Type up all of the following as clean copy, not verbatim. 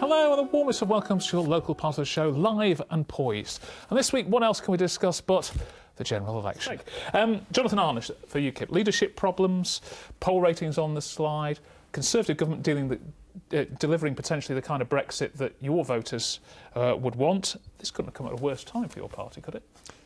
Hello and the warmest of welcomes to your local part of the show, live and poised. And this week, what else can we discuss but the general election? Jonathan Arnott for UKIP. Leadership problems, poll ratings on the slide, Conservative government delivering potentially the kind of Brexit that your voters would want. This couldn't have come at a worse time for your party, could it?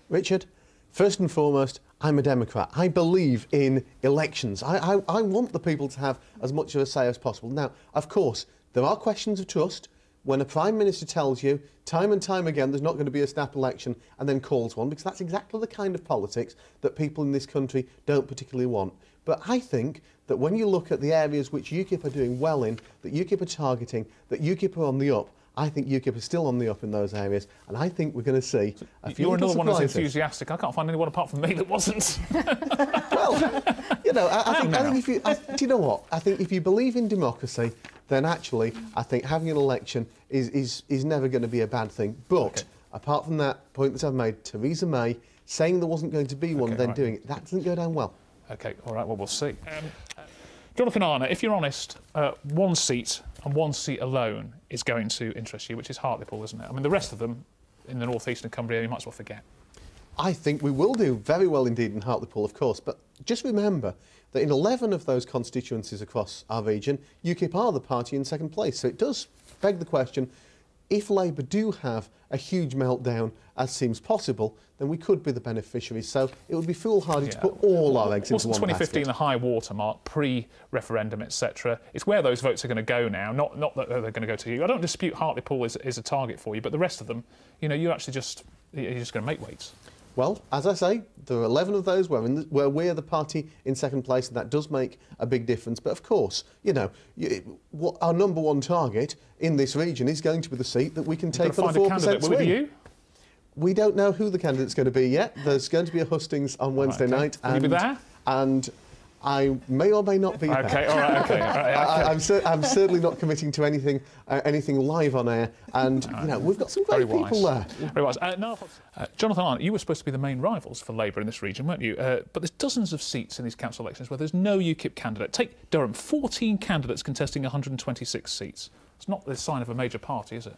Richard, first and foremost, I'm a Democrat. I believe in elections. I want the people to have as much of a say as possible. Now, of course, there are questions of trust. When a Prime Minister tells you time and time again there's not going to be a snap election and then calls one, because that's exactly the kind of politics that people in this country don't particularly want. But I think that when you look at the areas which UKIP are doing well in, that UKIP are targeting, that UKIP are on the up, I think UKIP is still on the up in those areas, and I think we're going to see a few. You're another one who's enthusiastic. I can't find anyone apart from me that wasn't. Well, you know, I think if you, do you know what? I think if you believe in democracy, then actually, I think having an election is never going to be a bad thing. But apart from that point that I've made, Theresa May saying there wasn't going to be one, then doing it, that doesn't go down well. OK, all right, well, we'll see. Jonathan Arnott, if you're honest, one seat and one seat alone is going to interest you, which is Hartlepool, isn't it? I mean, the rest of them in the North East and Cumbria, you might as well forget. I think we will do very well indeed in Hartlepool, of course, but just remember that in 11 of those constituencies across our region, UKIP are the party in second place. So it does beg the question, if Labour do have a huge meltdown, as seems possible, then we could be the beneficiaries. So it would be foolhardy to put all our eggs into one basket. 2015 the high watermark, pre-referendum, etc. It's where those votes are going to go now, not that they're going to go to you. I don't dispute Hartlepool is a target for you, but the rest of them, you know, you're just going to make weights. Well, as I say, there are 11 of those where we're the party in second place, and that does make a big difference. But of course, you know, our number one target in this region is going to be the seat that we can take for the 4% swing. Will you? We don't know who the candidate's going to be yet. There's going to be a hustings on Wednesday night. Will you be there? And I may or may not be there. OK, all right, OK. I'm certainly not committing to anything live on air, and you know, we've got some great people there. Very wise. Jonathan Arnott, you were supposed to be the main rivals for Labour in this region, weren't you? But there's dozens of seats in these council elections where there's no UKIP candidate. Take Durham, 14 candidates contesting 126 seats. It's not the sign of a major party, is it?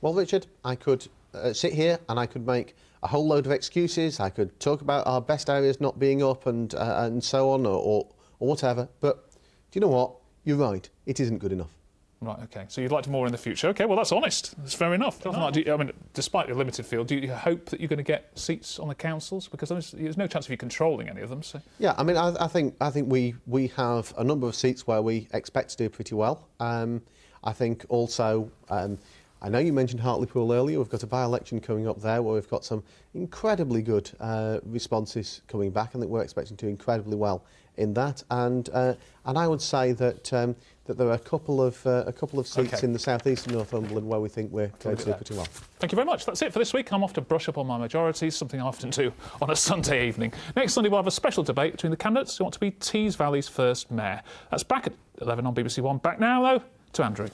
Well, Richard, I could sit here and I could make a whole load of excuses. I could talk about our best areas not being up and so on, or whatever. But do you know what? You're right. It isn't good enough. Right, OK. So you'd like more in the future. OK, well, that's honest. That's fair enough. No. I mean, despite your limited field, do you hope that you're going to get seats on the councils? Because there's no chance of you controlling any of them. So. Yeah, I mean, I think we have a number of seats where we expect to do pretty well. I think also... I know you mentioned Hartlepool earlier. We've got a by-election coming up there where we've got some incredibly good responses coming back. I think we're expecting to do incredibly well in that. And I would say that that there are a couple of seats in the southeast of Northumberland where we think we're going to do pretty well. Thank you very much. That's it for this week. I'm off to brush up on my majorities, something I often do on a Sunday evening. Next Sunday we'll have a special debate between the candidates who want to be Tees Valley's first mayor. That's back at 11 on BBC One. Back now, though, to Andrew.